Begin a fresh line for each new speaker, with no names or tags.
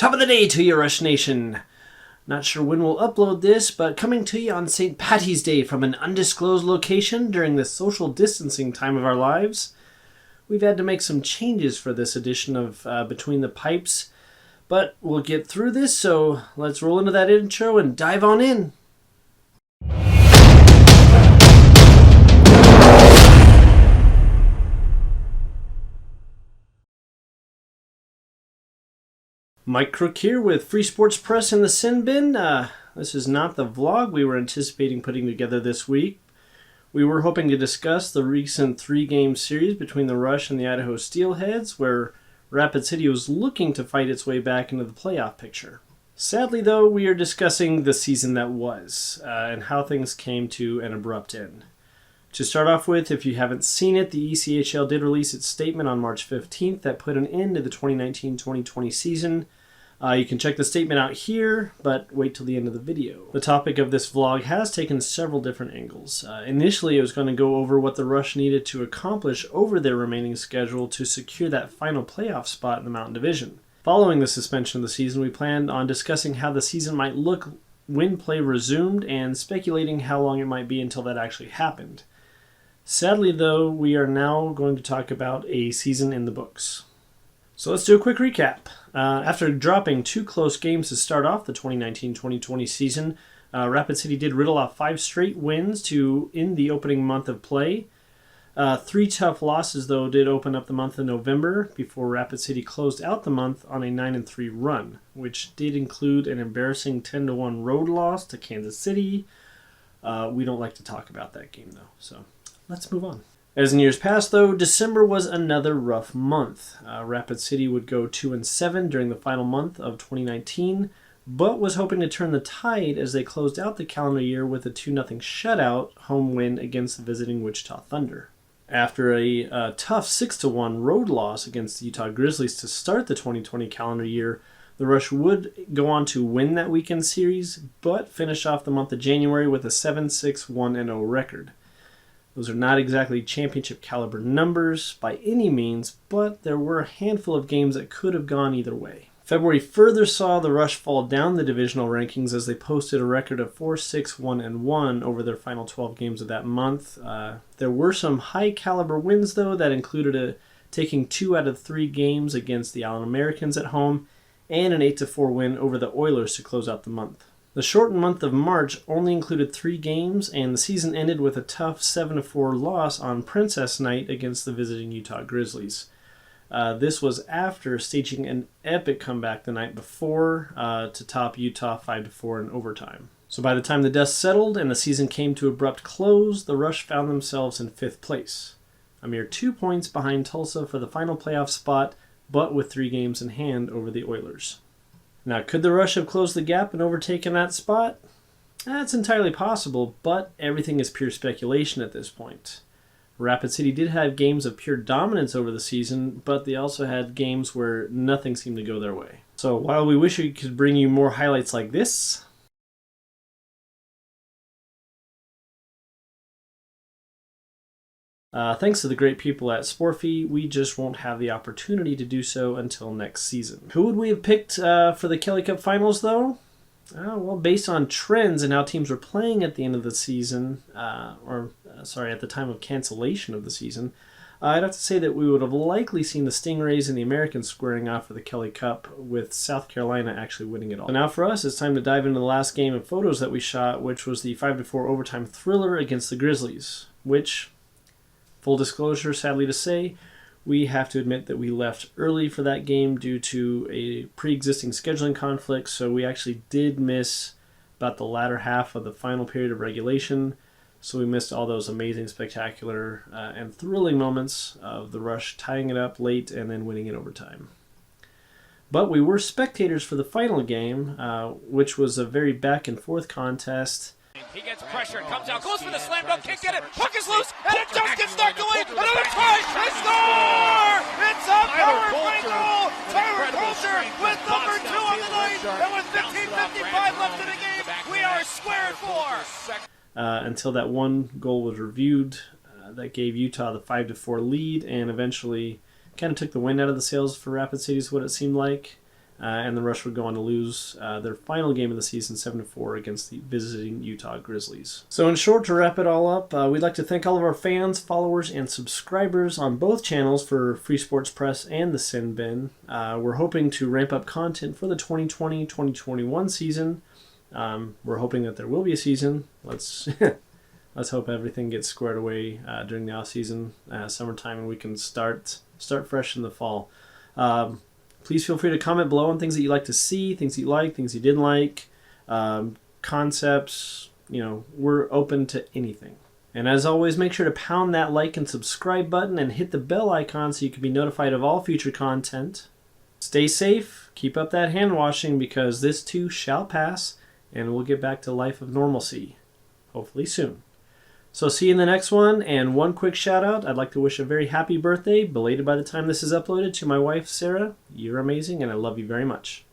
Top of the day to you, Rush Nation. Not sure when we'll upload this, but coming to you on St. Patty's Day from an undisclosed location during the social distancing time of our lives. We've had to make some changes for this edition of Between the Pipes, but we'll get through this, so let's roll into that intro and dive on in. Mike Crook here with Free Sports Press in the Sin Bin. This is not the vlog we were anticipating putting together this week. We were hoping to discuss the recent 3-game series between the Rush and the Idaho Steelheads, where Rapid City was looking to fight its way back into the playoff picture. Sadly, though, we are discussing the season that was, and how things came to an abrupt end. To start off with, if you haven't seen it, the ECHL did release its statement on March 15th that put an end to the 2019-2020 season. You can check the statement out here, but wait till the end of the video. The topic of this vlog has taken several different angles. Initially, it was going to go over what the Rush needed to accomplish over their remaining schedule to secure that final playoff spot in the Mountain Division. Following the suspension of the season, we planned on discussing how the season might look when play resumed and speculating how long it might be until that actually happened. Sadly, though, we are now going to talk about a season in the books. So let's do a quick recap. After dropping 2 close games to start off the 2019-2020 season, Rapid City did riddle off 5 straight wins to end the opening month of play. 3 tough losses, though, did open up the month of November before Rapid City closed out the month on a 9-3 run, which did include an embarrassing 10-1 road loss to Kansas City. We don't like to talk about that game, though, so let's move on. As in years past, though, December was another rough month. Rapid City would go 2-7 during the final month of 2019, but was hoping to turn the tide as they closed out the calendar year with a 2-0 shutout home win against the visiting Wichita Thunder. After a tough 6-1 road loss against the Utah Grizzlies to start the 2020 calendar year, the Rush would go on to win that weekend series, but finish off the month of January with a 7-6-1-0 record. Those are not exactly championship caliber numbers by any means, but there were a handful of games that could have gone either way. February further saw the Rush fall down the divisional rankings as they posted a record of 4-6-1-1 over their final 12 games of that month. There were some high caliber wins, though, that included taking 2 out of 3 games against the Allen Americans at home and an 8-4 win over the Oilers to close out the month. The shortened month of March only included 3 games, and the season ended with a tough 7-4 loss on Princess Night against the visiting Utah Grizzlies. This was after staging an epic comeback the night before to top Utah 5-4 in overtime. So by the time the dust settled and the season came to abrupt close, the Rush found themselves in 5th place, a mere 2 points behind Tulsa for the final playoff spot, but with 3 games in hand over the Oilers. Now, could the Rush have closed the gap and overtaken that spot? That's entirely possible, but everything is pure speculation at this point. Rapid City did have games of pure dominance over the season, but they also had games where nothing seemed to go their way. So while we wish we could bring you more highlights like this, thanks to the great people at Sporfie, we just won't have the opportunity to do so until next season. Who would we have picked for the Kelly Cup Finals, though? Well, based on trends and how teams were playing at the end of the season, at the time of cancellation of the season, I'd have to say that we would have likely seen the Stingrays and the Americans squaring off for the Kelly Cup, with South Carolina actually winning it all. So now for us, it's time to dive into the last game of photos that we shot, which was the 5-4 overtime thriller against the Grizzlies, which, full disclosure, sadly to say, we have to admit that we left early for that game due to a pre-existing scheduling conflict, so we actually did miss about the latter half of the final period of regulation, so we missed all those amazing, spectacular, and thrilling moments of the Rush tying it up late and then winning it overtime. But we were spectators for the final game, which was a very back-and-forth contest.
He gets pressure, comes out, goes for the slam dunk, can't get it, puck is loose, and it just gets knocked away, another try, they score! It's a power play goal! Tyler Coulter with number 2 on the night, and with 15:55 left in the game, we are square at 4!
Until that one goal was reviewed, that gave Utah the 5-4 lead, and eventually kind of took the wind out of the sails for Rapid City is what it seemed like. and the Rush would go on to lose their final game of the season 7-4 against the visiting Utah Grizzlies. So in short, to wrap it all up, we'd like to thank all of our fans, followers, and subscribers on both channels for Free Sports Press and the Sin Bin. We're hoping to ramp up content for the 2020-2021 season. We're hoping that there will be a season. Let's hope everything gets squared away during the off season, summertime, and we can start fresh in the fall. Please feel free to comment below on things that you'd like to see, things you like, things you didn't like, concepts. We're open to anything. And as always, make sure to pound that like and subscribe button and hit the bell icon so you can be notified of all future content. Stay safe, keep up that hand washing, because this too shall pass, and we'll get back to life of normalcy, hopefully soon. So see you in the next one, and one quick shout out. I'd like to wish a very happy birthday, belated by the time this is uploaded, to my wife, Sarah. You're amazing, and I love you very much.